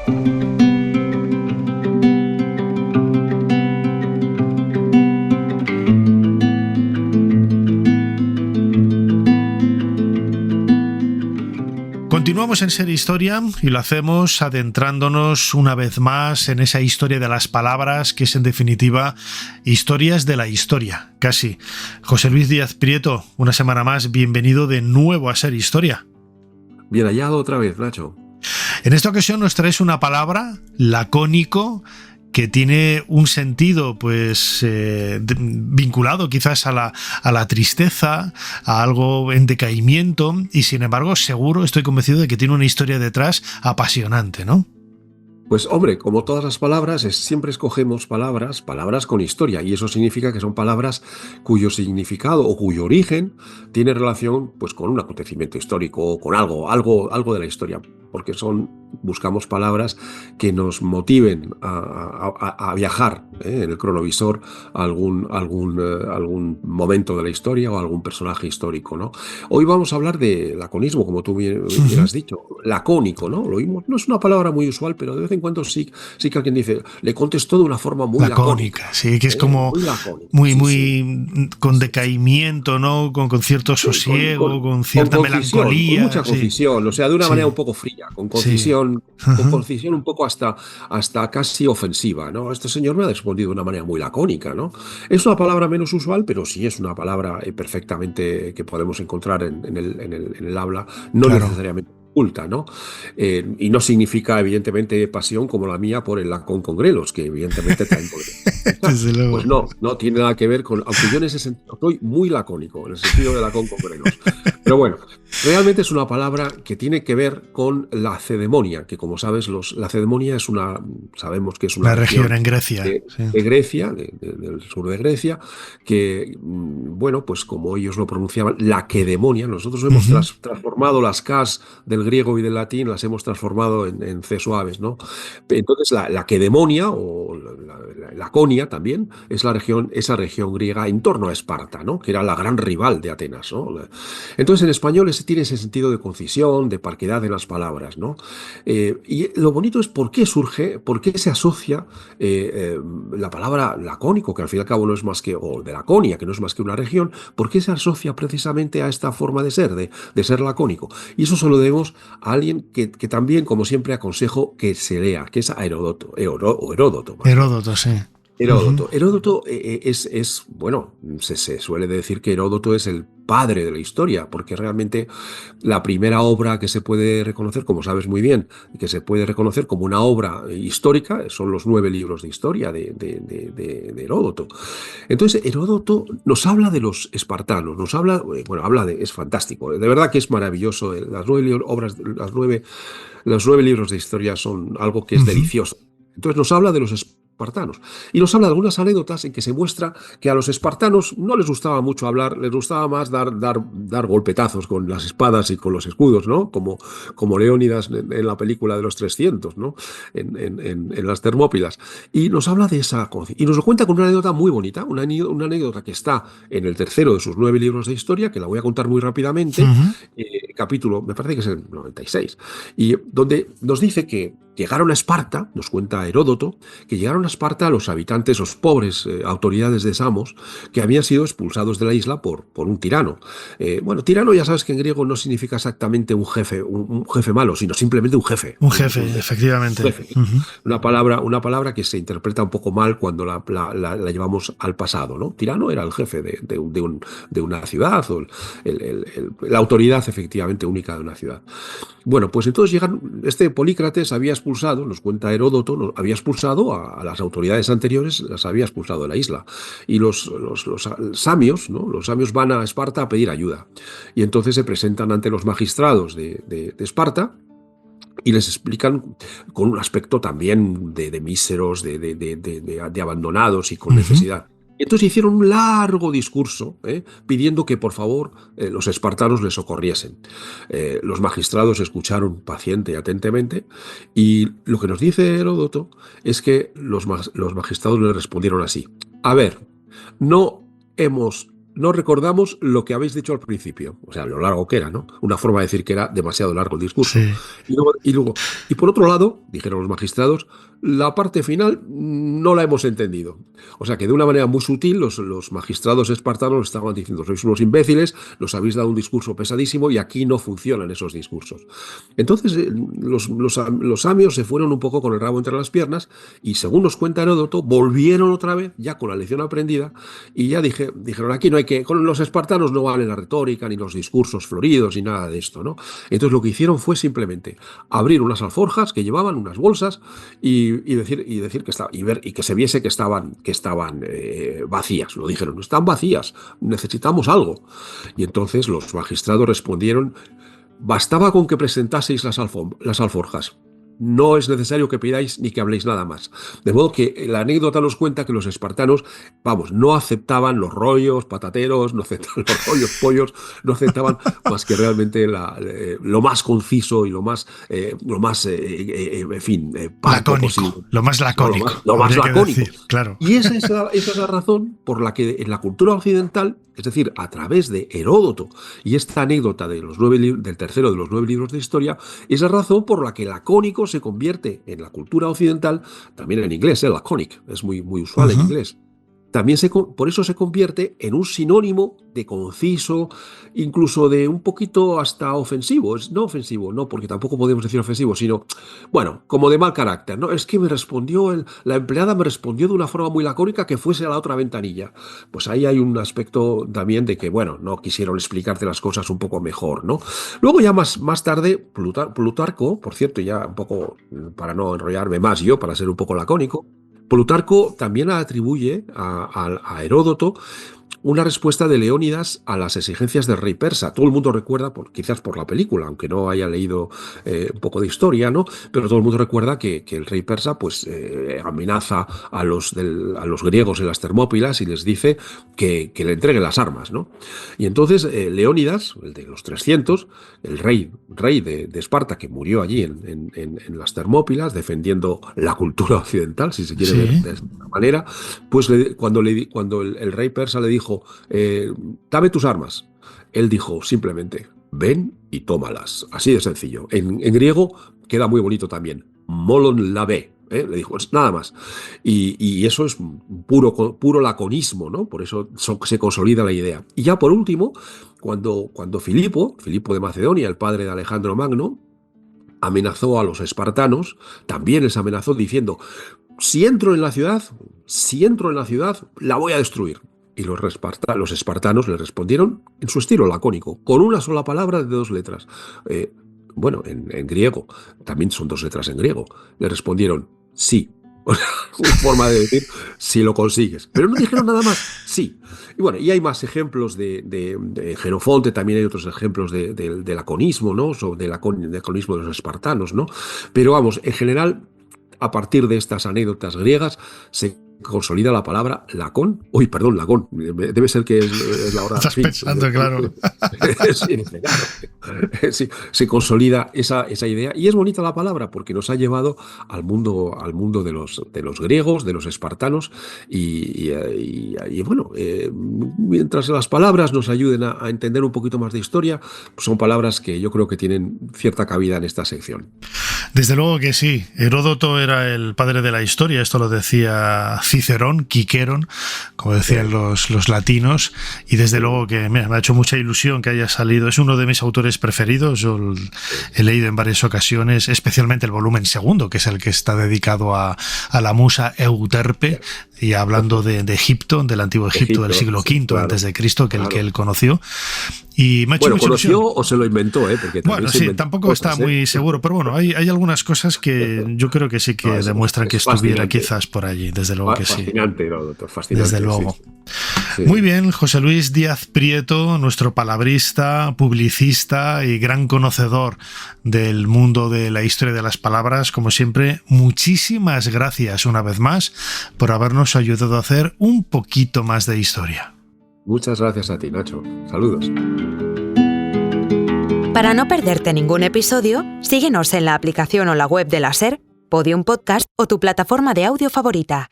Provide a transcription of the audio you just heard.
Continuamos en Ser Historia y lo hacemos adentrándonos una vez más en esa historia de las palabras, que es en definitiva historias de la historia, casi. José Luis Díaz Prieto, una semana más, bienvenido de nuevo a Ser Historia. Bien hallado otra vez, Nacho. En esta ocasión nos traes una palabra, lacónico, que tiene un sentido vinculado quizás a la tristeza, a algo en decaimiento, y sin embargo estoy convencido de que tiene una historia detrás apasionante, ¿no? Pues hombre, como todas las palabras, siempre escogemos palabras con historia, y eso significa que son palabras cuyo significado o cuyo origen tiene relación pues con un acontecimiento histórico o con algo de la historia, porque buscamos palabras que nos motiven a viajar en el cronovisor a algún momento de la historia o algún personaje histórico, ¿no? Hoy vamos a hablar de laconismo, como tú bien has dicho, lacónico, ¿no? Lo oímos, no es una palabra muy usual, pero de vez en cuando sí que alguien dice, le contestó de una forma muy lacónica. Sí, que es como muy con decaimiento, ¿no? Con cierto sosiego, con cierta melancolía. Con mucha concisión, o sea, de una manera un poco fría, con concisión. Con concisión un poco hasta casi ofensiva, ¿no? Este señor me ha respondido de una manera muy lacónica, ¿no? Es una palabra menos usual, pero sí es una palabra perfectamente que podemos encontrar en el habla, no necesariamente oculta, ¿no? Y no significa, evidentemente, pasión como la mía por el lacón con grelos, que evidentemente traen por pues no tiene nada que ver con, aunque yo en ese sentido soy muy lacónico, en el sentido de lacón con grelos. Pero bueno, realmente es una palabra que tiene que ver con la Lacedemonia, que como sabes, la Lacedemonia sabemos que es una región en Grecia, de Grecia, del sur de Grecia, que, bueno, pues como ellos lo pronunciaban, Laquedemonia. Nosotros hemos transformado las Ks del griego y del latín, las hemos transformado en C suaves, ¿no? Entonces la Laquedemonia o la Laconia también es esa región griega en torno a Esparta, ¿no? Que era la gran rival de Atenas, ¿no? Entonces en español tiene ese sentido de concisión, de parquedad en las palabras, ¿no? Y lo bonito es por qué se asocia la palabra lacónico, que al fin y al cabo no es más que, o de Laconia, que no es más que una región, por qué se asocia precisamente a esta forma de ser, de ser lacónico. Y eso se lo debemos a alguien que también, como siempre, aconsejo que se lea, que es a Heródoto, Heródoto, sí. Heródoto bueno, se suele decir que Heródoto es el padre de la historia, porque realmente la primera obra que se puede reconocer, como sabes muy bien, que se puede reconocer como una obra histórica, son los 9 libros de historia de Heródoto. Entonces, Heródoto nos habla de los espartanos, es fantástico, de verdad que es maravilloso. Los 9 libros de historia son algo que es delicioso. Entonces nos habla de los espartanos y nos habla de algunas anécdotas en que se muestra que a los espartanos no les gustaba mucho hablar, les gustaba más dar golpetazos con las espadas y con los escudos, ¿no? Como Leónidas en la película de los 300, ¿no? En las Termópilas. Y nos habla de esa y nos lo cuenta con una anécdota muy bonita, una anécdota que está en el tercero de sus 9 libros de historia, que la voy a contar muy rápidamente, capítulo, me parece que es el 96, y donde nos dice que llegaron a Esparta, nos cuenta Heródoto, que llegaron a Esparta los habitantes, los pobres autoridades de Samos, que habían sido expulsados de la isla por un tirano. Tirano ya sabes que en griego no significa exactamente un jefe malo, sino simplemente un jefe. Un jefe, efectivamente. Un jefe. Una palabra que se interpreta un poco mal cuando la llevamos al pasado, ¿no? Tirano era el jefe de una ciudad, o la autoridad efectivamente única de una ciudad. Bueno, pues entonces Polícrates había expulsado, nos cuenta Heródoto, había expulsado a las autoridades anteriores, las había expulsado de la isla. Y los samios, ¿no? Los samios van a Esparta a pedir ayuda. Y entonces se presentan ante los magistrados de Esparta y les explican con un aspecto también de míseros, de abandonados y con necesidad. Entonces hicieron un largo discurso pidiendo que por favor los espartanos les socorriesen. Los magistrados escucharon paciente y atentamente, y lo que nos dice Heródoto es que los magistrados le respondieron así: a ver, no hemos no recordamos lo que habéis dicho al principio. O sea, lo largo que era, ¿no? Una forma de decir que era demasiado largo el discurso. Sí. Y por otro lado, dijeron los magistrados, la parte final no la hemos entendido. O sea que de una manera muy sutil los magistrados espartanos estaban diciendo, sois unos imbéciles, nos habéis dado un discurso pesadísimo y aquí no funcionan esos discursos. Entonces los samios se fueron un poco con el rabo entre las piernas y según nos cuenta Heródoto, volvieron otra vez ya con la lección aprendida y ya dijeron, aquí no hay que, con los espartanos no vale la retórica ni los discursos floridos ni nada de esto, ¿no? Entonces lo que hicieron fue simplemente abrir unas alforjas que llevaban, unas bolsas y decir que estaba, y que se viese que estaban vacías. Lo dijeron, están vacías, necesitamos algo. Y entonces los magistrados respondieron, bastaba con que presentaseis las alforjas. No es necesario que pidáis ni que habléis nada más. De modo que la anécdota nos cuenta que los espartanos, no aceptaban los rollos patateros, no aceptaban los rollos pollos, no aceptaban más que realmente lo más conciso y lo más lacónico, lo más lacónico. Lo más lacónico. Decir, claro. Y esa es la razón por la que en la cultura occidental, es decir, a través de Heródoto y esta anécdota del tercero de los 9 libros de historia, es la razón por la que el lacónico se convierte en la cultura occidental, también en inglés, laconic, es muy, muy usual en inglés. También por eso se convierte en un sinónimo de conciso, incluso de un poquito hasta ofensivo. No ofensivo, no, porque tampoco podemos decir ofensivo, sino, como de mal carácter, ¿no? Es que la empleada me respondió de una forma muy lacónica que fuese a la otra ventanilla. Pues ahí hay un aspecto también de que, no quisieron explicarte las cosas un poco mejor, ¿no? Luego ya más tarde, Plutarco, por cierto, ya un poco, para no enrollarme más yo, para ser un poco lacónico, Plutarco también atribuye a Heródoto una respuesta de Leónidas a las exigencias del rey persa. Todo el mundo recuerda, quizás por la película, aunque no haya leído un poco de historia, ¿no? Pero todo el mundo recuerda que el rey persa amenaza a los griegos en las Termópilas y les dice que le entreguen las armas, ¿no? Y entonces Leónidas, el de los 300, el rey de Esparta, que murió allí en las Termópilas, defendiendo la cultura occidental, si se quiere ver de esta manera, pues cuando el rey persa le dijo, dame tus armas, él dijo simplemente, ven y tómalas, así de sencillo. En griego queda muy bonito también, molon labe, le dijo, nada más. Y eso es puro laconismo, ¿no? Por eso se consolida la idea. Y ya por último, cuando Filipo de Macedonia, el padre de Alejandro Magno, amenazó a los espartanos, también les amenazó diciendo, si entro en la ciudad, la voy a destruir. Y los espartanos le respondieron en su estilo lacónico, con una sola palabra de 2 letras. En griego, también son 2 letras en griego. Le respondieron, sí. Una forma de decir, si lo consigues. Pero no dijeron nada más, sí. Y hay más ejemplos de Jenofonte, también hay otros ejemplos de laconismo, ¿no? Del laconismo de los espartanos, ¿no? Pero en general, a partir de estas anécdotas griegas, se consolida la palabra lacón. Lacón. Debe ser que es la hora. Estás pensando, claro. Sí, se consolida esa idea. Y es bonita la palabra porque nos ha llevado al mundo de los griegos, de los espartanos. Mientras las palabras nos ayuden a entender un poquito más de historia, pues son palabras que yo creo que tienen cierta cabida en esta sección. Desde luego que sí. Heródoto era el padre de la historia. Esto lo decía Cicerón, Quiquerón, como decían los latinos, y desde luego que me ha hecho mucha ilusión que haya salido. Es uno de mis autores preferidos. Yo he leído en varias ocasiones, especialmente el volumen 2, que es el que está dedicado a la musa Euterpe, y hablando de Egipto, del antiguo Egipto del siglo V antes de Cristo, que él conoció. Y me ha hecho mucha ¿conoció ilusión. O se lo inventó? Porque tampoco está muy seguro, pero hay algunas cosas que yo creo que sí que demuestran que estuviera quizás por allí, desde luego que sí. Fascinante, doctor, fascinante. Desde luego. Sí. Muy bien, José Luis Díaz Prieto, nuestro palabrista, publicista y gran conocedor del mundo de la historia de las palabras, como siempre, muchísimas gracias una vez más por habernos ayudado a hacer un poquito más de historia. Muchas gracias a ti, Nacho. Saludos. Para no perderte ningún episodio, síguenos en la aplicación o la web de la SER, Podium Podcast o tu plataforma de audio favorita.